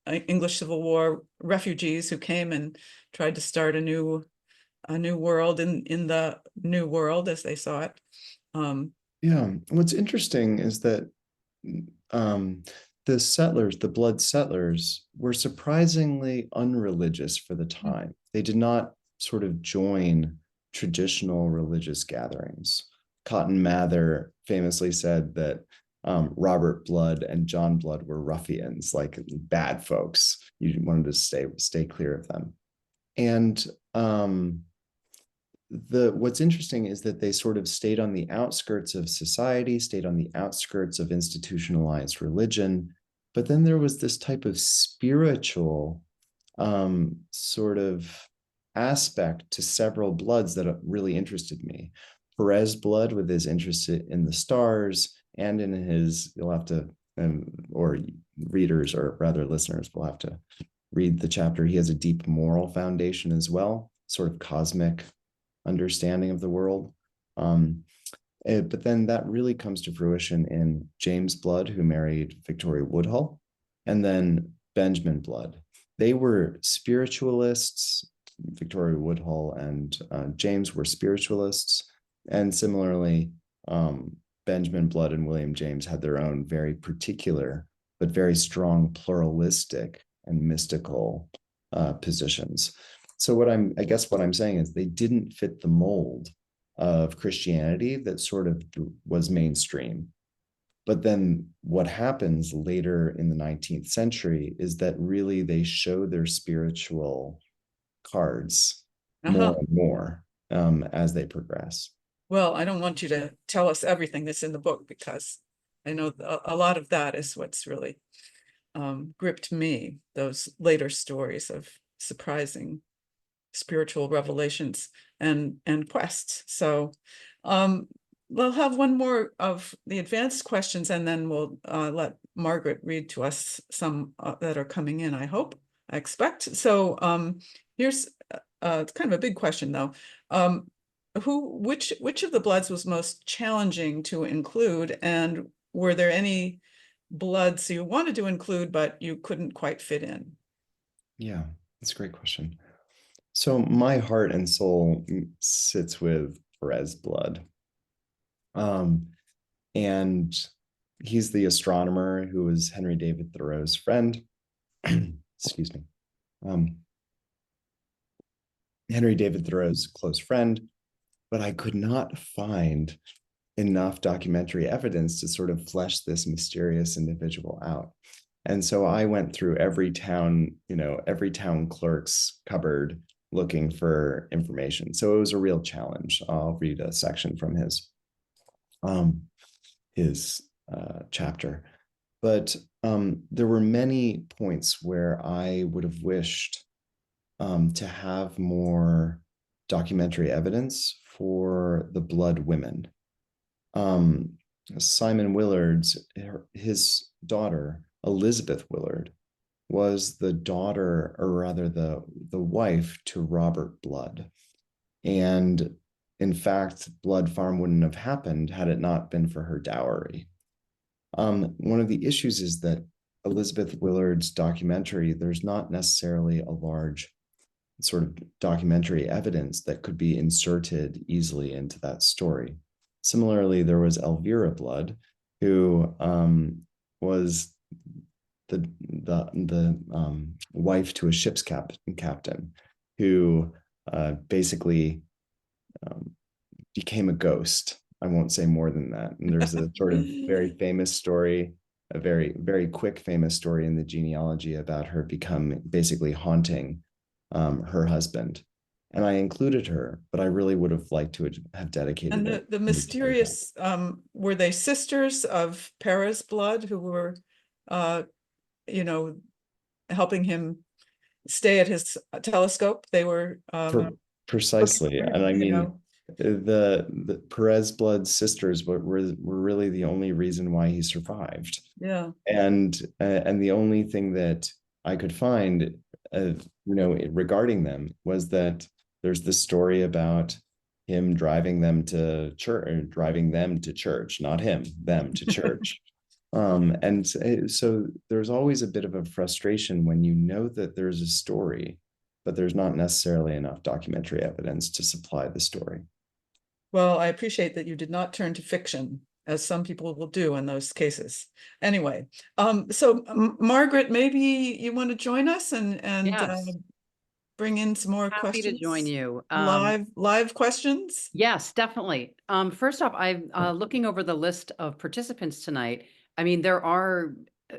English Civil War refugees who came and tried to start a new world in the New World as they saw it. Yeah, what's interesting is that the settlers, the blood settlers, were surprisingly unreligious for the time. They did not sort of join traditional religious gatherings. Cotton Mather famously said that Robert Blood and John Blood were ruffians, like bad folks. You wanted to stay clear of them. And what's interesting is that they sort of stayed on the outskirts of society, stayed on the outskirts of institutionalized religion. But then there was this type of spiritual sort of aspect to several bloods that really interested me. Perez blood, with his interest in the stars, and in his, you'll have to, or readers, or rather listeners will have to read the chapter. He has a deep moral foundation as well, sort of cosmic understanding of the world. But then that really comes to fruition in James Blood, who married Victoria Woodhull, and then Benjamin Blood. They were spiritualists. Victoria Woodhull and James were spiritualists. And similarly, Benjamin Blood and William James had their own very particular, but very strong pluralistic and mystical positions. So I guess what I'm saying is they didn't fit the mold of Christianity that sort of was mainstream. But then what happens later in the 19th century is that really they show their spiritual cards more and more as they progress. Well, I don't want you to tell us everything that's in the book, because I know a lot of that is what's really gripped me, those later stories of surprising spiritual revelations and quests. So we'll have one more of the advanced questions, and then we'll let Margaret read to us some that are coming in, I expect. So here's it's kind of a big question, though. Which of the bloods was most challenging to include, and were there any bloods you wanted to include but you couldn't quite fit in? Yeah, that's a great question. So my heart and soul sits with Perez blood. And he's the astronomer who was Henry David Thoreau's friend. Excuse me. Henry David Thoreau's close friend, but I could not find enough documentary evidence to sort of flesh this mysterious individual out. And so I went through every town clerk's cupboard looking for information. So it was a real challenge. I'll read a section from his chapter. But there were many points where I would have wished to have more documentary evidence for the blood women. Simon Willard's, his daughter, Elizabeth Willard, was the daughter, or rather the wife to Robert Blood. And in fact, Blood Farm wouldn't have happened had it not been for her dowry. One of the issues is that Elizabeth Willard's documentary, there's not necessarily a large sort of documentary evidence that could be inserted easily into that story. Similarly, there was Elvira Blood, who was the wife to a ship's captain, who basically became a ghost. I won't say more than that. And there's a sort of very famous story, a very, very quick famous story in the genealogy about her basically haunting her husband. And I included her, but I really would have liked to have dedicated and it. The mysterious, were they sisters of Perez Blood who were, helping him stay at his telescope. They were Precisely. And I you mean, know, the Perez blood sisters were really the only reason why he survived. yeah. And the only thing that I could find, regarding them was that there's this story about him driving them to church, not him, them to church. And so there's always a bit of a frustration when you know that there's a story, but there's not necessarily enough documentary evidence to supply the story. Well, I appreciate that you did not turn to fiction, as some people will do in those cases. Anyway, so Margaret, maybe you want to join us and Yes. bring in some more Happy questions. to join you. Live questions. Yes, definitely. First off, I'm looking over the list of participants tonight. I mean, there are,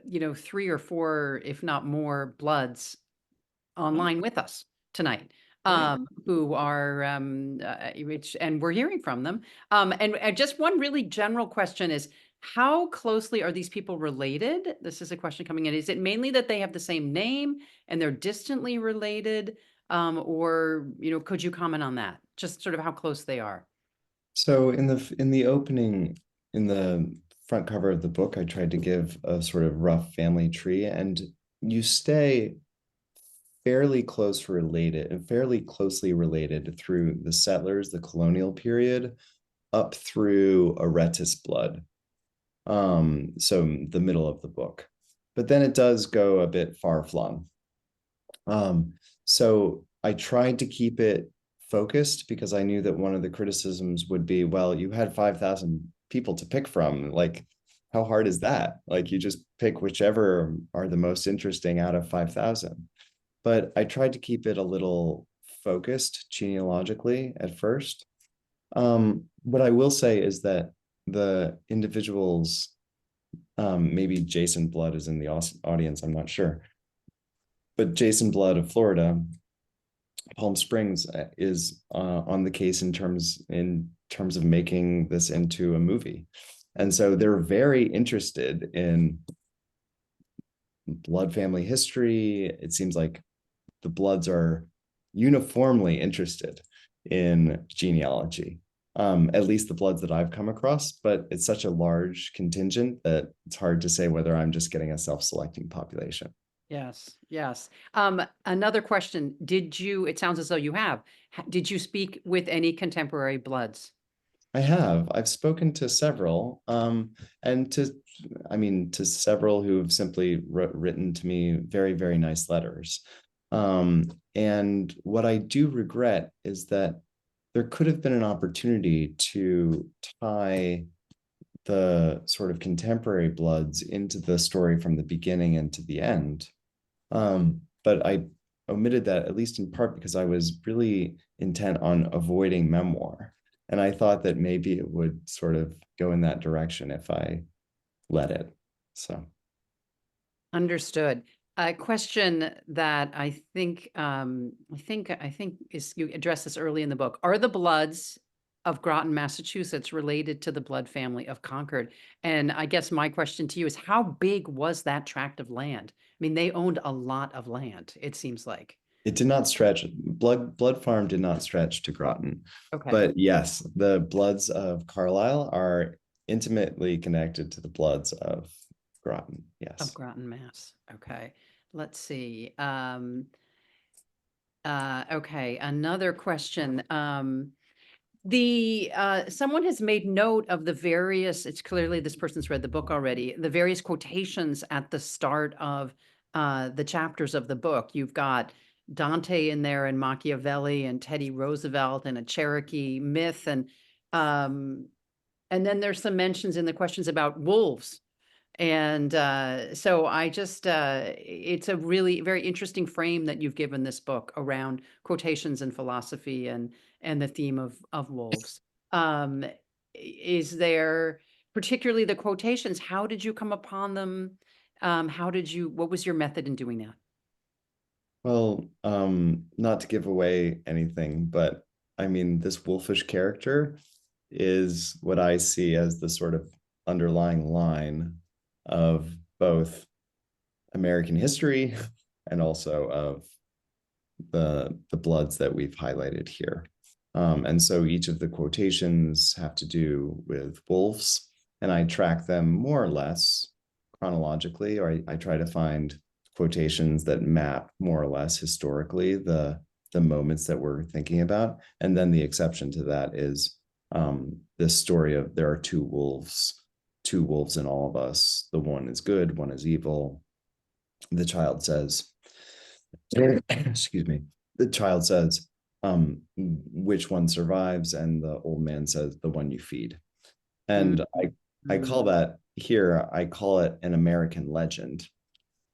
3 or 4, if not more, Bloods online with us tonight, Great. who are, and we're hearing from them. And just one really general question is, how closely are these people related? This is a question coming in. Is it mainly that they have the same name and they're distantly related? Or, could you comment on that? Just sort of how close they are. So in the opening, in the front cover of the book, I tried to give a sort of rough family tree, and you stay fairly closely related through the settlers, the colonial period, up through Aretis blood. So the middle of the book. But then it does go a bit far-flung. So I tried to keep it focused because I knew that one of the criticisms would be, well, you had 5,000 people to pick from. Like, how hard is that? Like, you just pick whichever are the most interesting out of 5,000. But I tried to keep it a little focused genealogically at first. What I will say is that the individuals, maybe Jason Blood is in the audience, I'm not sure. But Jason Blood of Florida, Palm Springs, is on the case in terms of making this into a movie. And so they're very interested in blood family history. It seems like the Bloods are uniformly interested in genealogy, at least the Bloods that I've come across, but it's such a large contingent that it's hard to say whether I'm just getting a self-selecting population. Yes, yes. Another question. It sounds as though you have, did you speak with any contemporary Bloods? I've spoken to several, and to several who have simply written to me very, very nice letters. And what I do regret is that there could have been an opportunity to tie the sort of contemporary Bloods into the story from the beginning and to the end. But I omitted that, at least in part because I was really intent on avoiding memoir. And I thought that maybe it would sort of go in that direction if I let it. So. Understood. A question that I think is, you addressed this early in the book. Are the Bloods of Groton, Massachusetts, related to the Blood family of Concord? And I guess my question to you is, how big was that tract of land? I mean, they owned a lot of land, it seems like. It did not stretch. Blood Farm did not stretch to Groton. Okay. But yes, the Bloods of Carlisle are intimately connected to the Bloods of Groton. Yes. Of Groton, Mass. Okay. Let's see. Okay, another question. Someone has made note of the various, it's clearly this person's read the book already, the various quotations at the start of the chapters of the book. You've got Dante in there, and Machiavelli, and Teddy Roosevelt, and a Cherokee myth, and then there's some mentions in the questions about wolves. And so I just, it's a really very interesting frame that you've given this book around quotations and philosophy and the theme of wolves. Is there, particularly the quotations, how did you come upon them? What was your method in doing that? Well, not to give away anything, but I mean, this wolfish character is what I see as the sort of underlying line of both American history and also of the bloods that we've highlighted here. And so each of the quotations have to do with wolves, and I track them more or less chronologically, or I try to find quotations that map more or less historically the moments that we're thinking about. And then the exception to that is this story of there are two wolves in all of us. The one is good, one is evil. The child says, excuse me, the child says, which one survives? And the old man says, the one you feed. And I call that here, I call it an American legend,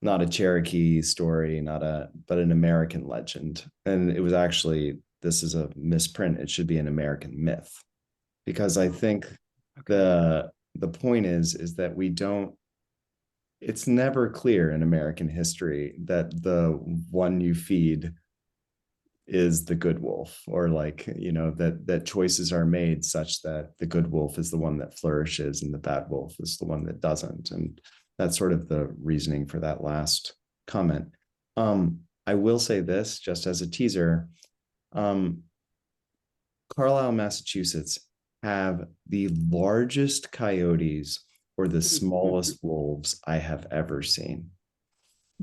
not a Cherokee story, but an American legend. And it was actually, this is a misprint. It should be an American myth, because I think the point is that we don't, it's never clear in American history that the one you feed is the good wolf, or like, you know, that choices are made such that the good wolf is the one that flourishes and the bad wolf is the one that doesn't. And that's sort of the reasoning for that last comment. I will say this just as a teaser. Carlisle, Massachusetts have the largest coyotes or the smallest wolves I have ever seen.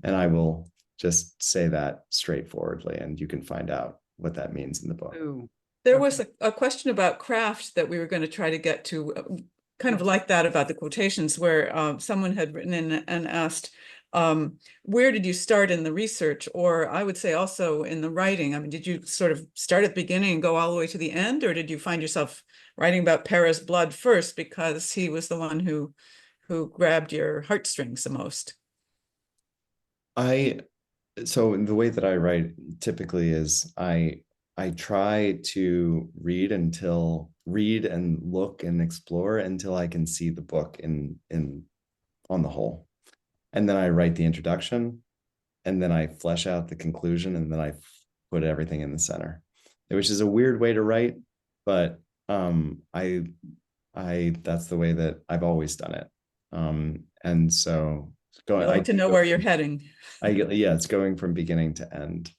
And I will just say that straightforwardly, and you can find out what that means in the book. Ooh. There was a question about craft that we were going to try to get to, kind of like that about the quotations, where someone had written in and asked, where did you start in the research? Or I would say also in the writing. I mean, did you sort of start at the beginning and go all the way to the end? Or did you find yourself writing about Para's blood first because he was the one who grabbed your heartstrings the most? So the way that I write typically is I try to read and look and explore until I can see the book on the whole. And then I write the introduction, and then I flesh out the conclusion, and then I put everything in the center, which is a weird way to write, but that's the way that I've always done it. And so I like to know where you're heading. Yeah, it's going from beginning to end.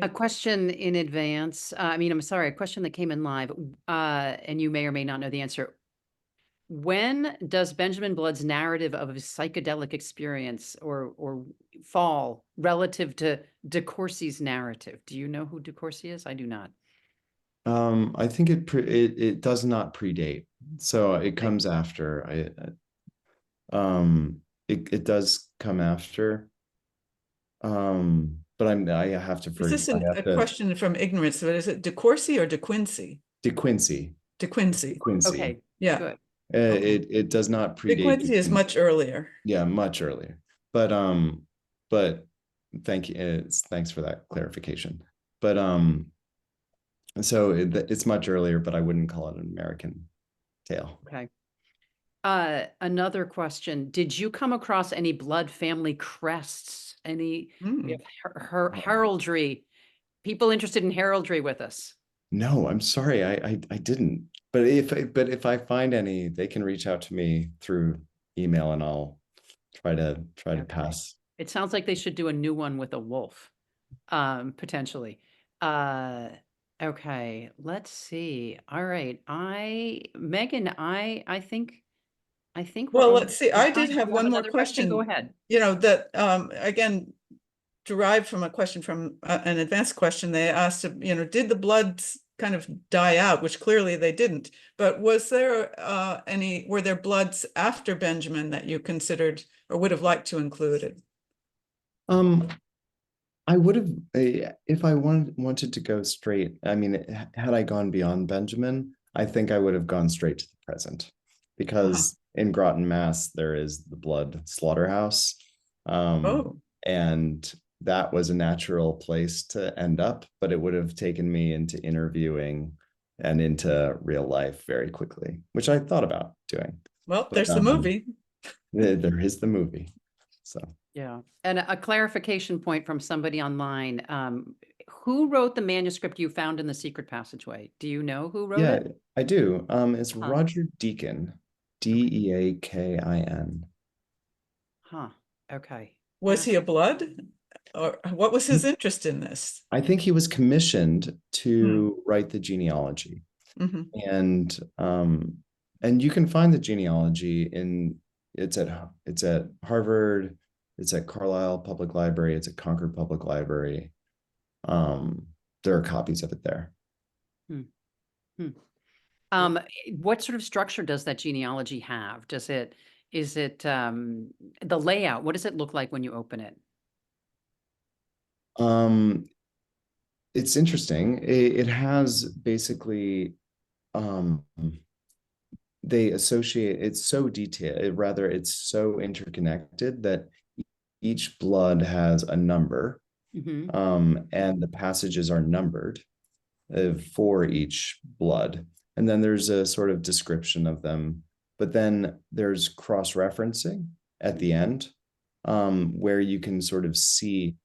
A question in advance. I'm sorry, a question that came in live, and you may or may not know the answer. When does Benjamin Blood's narrative of his psychedelic experience or fall relative to De Courcy's narrative? Do you know who De Courcy is? I do not. I think it does not predate, so it comes after. It does come after. But I have to. Is this a question from ignorance? But is it De Courcy or De Quincy? De Quincy. De Quincy. Quincy. Okay. Yeah. Good. It does not predate. De Quincy is much earlier. Yeah, much earlier. But thank you. Thanks for that clarification. But so it's much earlier, but I wouldn't call it an American tale. Okay. Another question. Did you come across any blood family crests? Any heraldry? People interested in heraldry with us? No, I'm sorry. I didn't. But if I find any, they can reach out to me through email, and I'll try to pass. It sounds like they should do a new one with a wolf, potentially. Okay, let's see. All right. Megan, I think. Well, let's see. I did have one more question. Go ahead. You know, that again, derived from a question from an advanced question. They asked, did the bloods kind of die out, which clearly they didn't. But was there were there bloods after Benjamin that you considered or would have liked to include? I would have, if I wanted to go straight. I mean, had I gone beyond Benjamin, I think I would have gone straight to the present, because in Groton, Mass, there is the blood slaughterhouse. And that was a natural place to end up, but it would have taken me into interviewing and into real life very quickly, which I thought about doing. Well, there's the movie. There is the movie. So yeah. And a clarification point from somebody online. Who wrote the manuscript you found in the secret passageway? Do you know who wrote it? Yeah, I do. It's Roger Deakin. Deakin. Huh. Okay. Was he a blood? Or what was his interest in this? I think he was commissioned to write the genealogy. Mm-hmm. And you can find the genealogy it's at Harvard, it's at Carlisle Public Library, it's at Concord Public Library. There are copies of it there. What sort of structure does that genealogy have? Is it the layout? What does it look like when you open it? It's interesting. It has basically, they associate, it's so detailed, rather it's so interconnected that each blood has a number, and the passages are numbered for each blood. And then there's a sort of description of them, but then there's cross-referencing at the end, where you can sort of see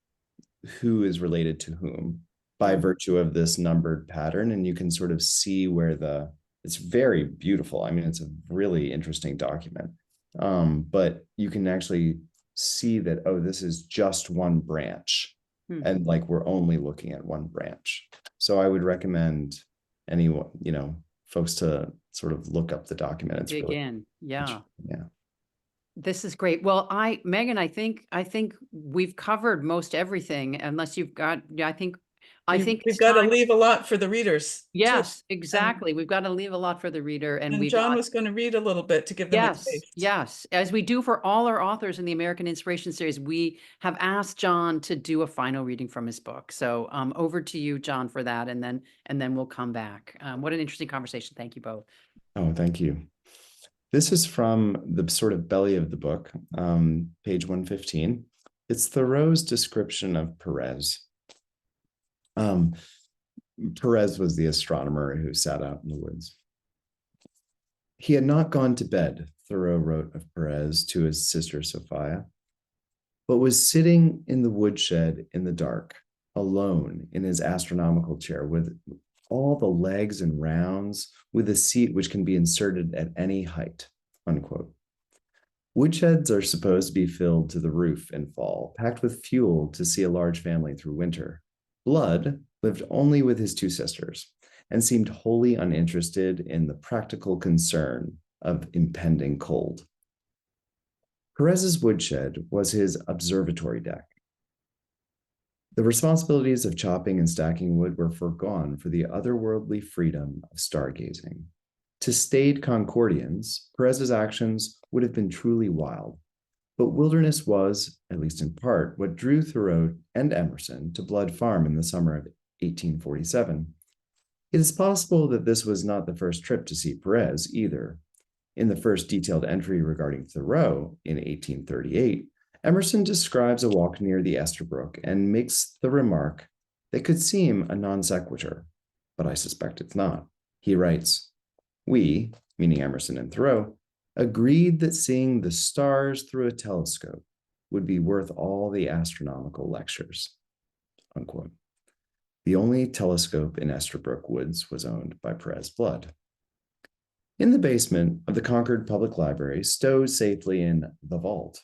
who is related to whom by virtue of this numbered pattern. And you can sort of see where it's very beautiful. I mean, it's a really interesting document. But you can actually see that, oh, this is just one branch. And like, we're only looking at one branch. So I would recommend anyone, folks to sort of look up the document. It's Dig really, in. Yeah. yeah. This is great. Well, Megan, I think we've covered most everything, unless you've got, We've it's got to time. leave a lot for the readers. Yes, exactly. We've got to leave a lot for the reader, and John was going to read a little bit to give them a taste. Yes. As we do for all our authors in the American Inspiration Series, we have asked John to do a final reading from his book. So over to you, John, for that, and then we'll come back. What an interesting conversation. Thank you both. Oh, thank you. This is from the sort of belly of the book, page 115. It's Thoreau's description of Perez. Perez was the astronomer who sat out in the woods. He had not gone to bed, Thoreau wrote of Perez to his sister Sophia, but was sitting in the woodshed in the dark, alone in his astronomical chair with all the legs and rounds, with a seat which can be inserted at any height, unquote. Woodsheds are supposed to be filled to the roof in fall, packed with fuel to see a large family through winter. Blood lived only with his two sisters and seemed wholly uninterested in the practical concern of impending cold. Perez's woodshed was his observatory deck. The responsibilities of chopping and stacking wood were foregone for the otherworldly freedom of stargazing. To staid Concordians, Perez's actions would have been truly wild, but wilderness was, at least in part, what drew Thoreau and Emerson to Blood Farm in the summer of 1847. It is possible that this was not the first trip to see Perez either. In the first detailed entry regarding Thoreau in 1838, Emerson describes a walk near the Esterbrook and makes the remark that could seem a non sequitur, but I suspect it's not. He writes, "We," meaning Emerson and Thoreau, "agreed that seeing the stars through a telescope would be worth all the astronomical lectures," unquote. The only telescope in Esterbrook Woods was owned by Perez Blood. In the basement of the Concord Public Library, stowed safely in the vault,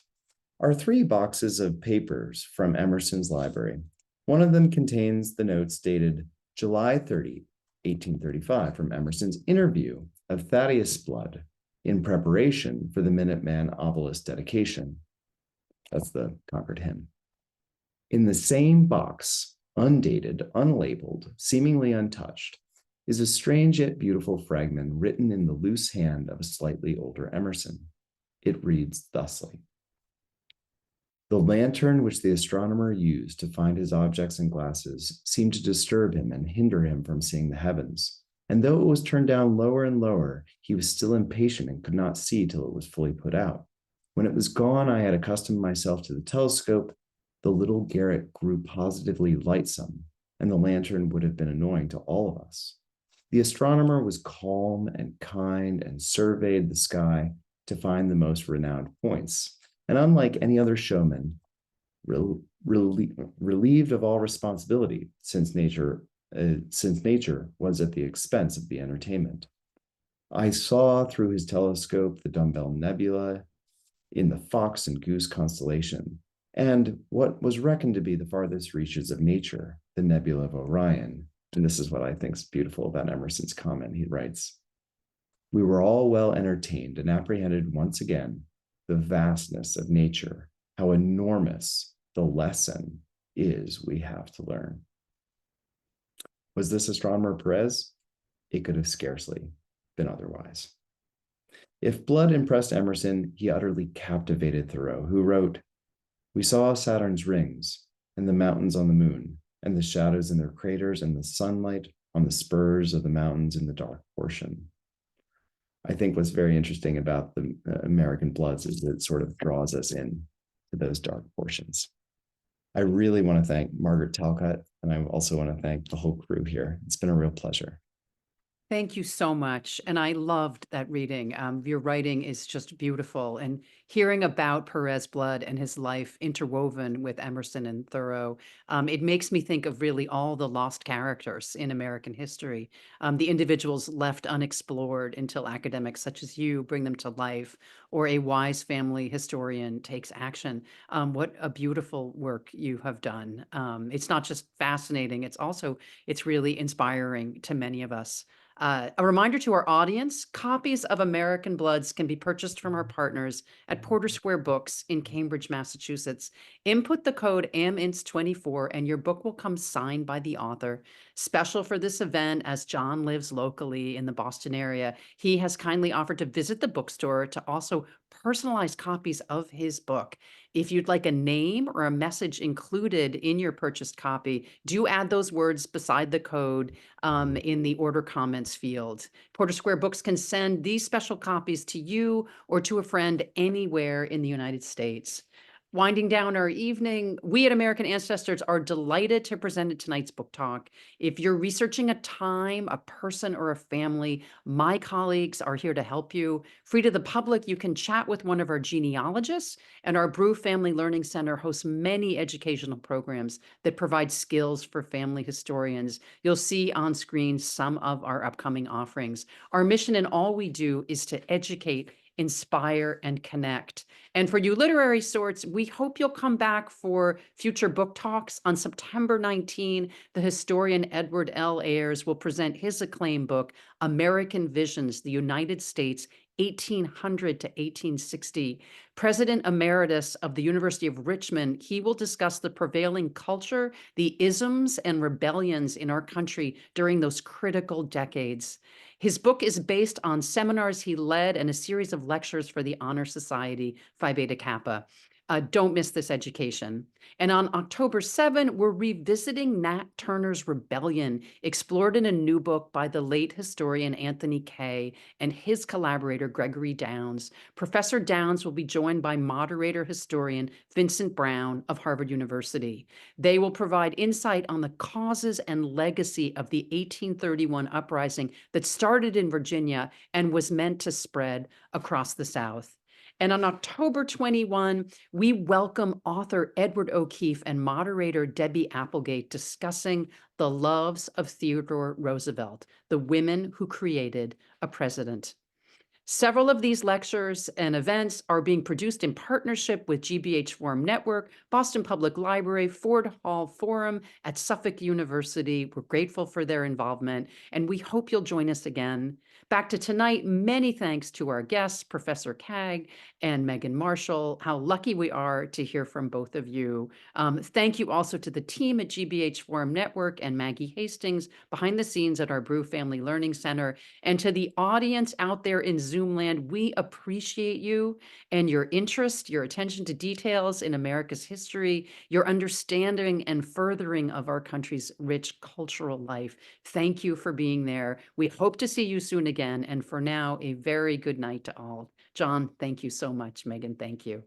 are 3 boxes of papers from Emerson's library. One of them contains the notes dated July 30, 1835, from Emerson's interview of Thaddeus Blood in preparation for the Minuteman Obelisk dedication. That's the Concord hymn. In the same box, undated, unlabeled, seemingly untouched, is a strange yet beautiful fragment written in the loose hand of a slightly older Emerson. It reads thusly: "The lantern which the astronomer used to find his objects and glasses seemed to disturb him and hinder him from seeing the heavens. And though it was turned down lower and lower, he was still impatient and could not see till it was fully put out. When it was gone, I had accustomed myself to the telescope. The little garret grew positively lightsome, and the lantern would have been annoying to all of us. The astronomer was calm and kind and surveyed the sky to find the most renowned points. And unlike any other showman, relieved of all responsibility, since nature was at the expense of the entertainment. I saw through his telescope the dumbbell nebula in the Fox and Goose constellation, and what was reckoned to be the farthest reaches of nature, the nebula of Orion. And this is what I think is beautiful about Emerson's comment. He writes, "We were all well entertained and apprehended once again the vastness of nature, how enormous the lesson is we have to learn." Was this astronomer Perez? It could have scarcely been otherwise. If blood impressed Emerson, he utterly captivated Thoreau, who wrote, "We saw Saturn's rings and the mountains on the moon, and the shadows in their craters and the sunlight on the spurs of the mountains in the dark portion." I think what's very interesting about the American Bloods is that it sort of draws us in to those dark portions. I really want to thank Margaret Talcott, and I also want to thank the whole crew here. It's been a real pleasure. Thank you so much. And I loved that reading. Your writing is just beautiful. And hearing about Perez Blood and his life interwoven with Emerson and Thoreau, it makes me think of really all the lost characters in American history, the individuals left unexplored until academics such as you bring them to life, or a wise family historian takes action. What a beautiful work you have done. It's not just fascinating, it's really inspiring to many of us. A reminder to our audience, copies of American Bloods can be purchased from our partners at Porter Square Books in Cambridge, Massachusetts. Input the code AMINTS24 and your book will come signed by the author. Special for this event, as John lives locally in the Boston area, he has kindly offered to visit the bookstore to also personalize copies of his book. If you'd like a name or a message included in your purchased copy, do add those words beside the code in the order comments field. Porter Square Books can send these special copies to you or to a friend anywhere in the United States. Winding down our evening, we at American Ancestors are delighted to present tonight's book talk. If you're researching a time, a person, or a family, my colleagues are here to help you. Free to the public, you can chat with one of our genealogists, and our Brew Family Learning Center hosts many educational programs that provide skills for family historians. You'll see on screen some of our upcoming offerings. Our mission in all we do is to educate, inspire, and connect. And for you literary sorts, we hope you'll come back for future book talks. On September 19, the historian Edward L. Ayers will present his acclaimed book, American Visions, the United States, 1800 to 1860. President Emeritus of the University of Richmond, he will discuss the prevailing culture, the isms and rebellions in our country during those critical decades. His book is based on seminars he led and a series of lectures for the Honor Society, Phi Beta Kappa. Don't miss this education. And on October 7, we're revisiting Nat Turner's Rebellion, explored in a new book by the late historian Anthony Kaye and his collaborator Gregory Downs. Professor Downs will be joined by moderator historian Vincent Brown of Harvard University. They will provide insight on the causes and legacy of the 1831 uprising that started in Virginia and was meant to spread across the South. And on October 21, we welcome author Edward O'Keefe and moderator Debbie Applegate discussing the loves of Theodore Roosevelt, the women who created a president. Several of these lectures and events are being produced in partnership with GBH Forum Network, Boston Public Library, Ford Hall Forum at Suffolk University. We're grateful for their involvement, and we hope you'll join us again. Back to tonight, many thanks to our guests, Professor Kaag and Megan Marshall. How lucky we are to hear from both of you. Thank you also to the team at GBH Forum Network and Maggie Hastings behind the scenes at our Brew Family Learning Center. And to the audience out there in Zoom land, we appreciate you and your interest, your attention to details in America's history, your understanding and furthering of our country's rich cultural life. Thank you for being there. We hope to see you soon again. And for now, a very good night to all. John, thank you so much. Megan, thank you.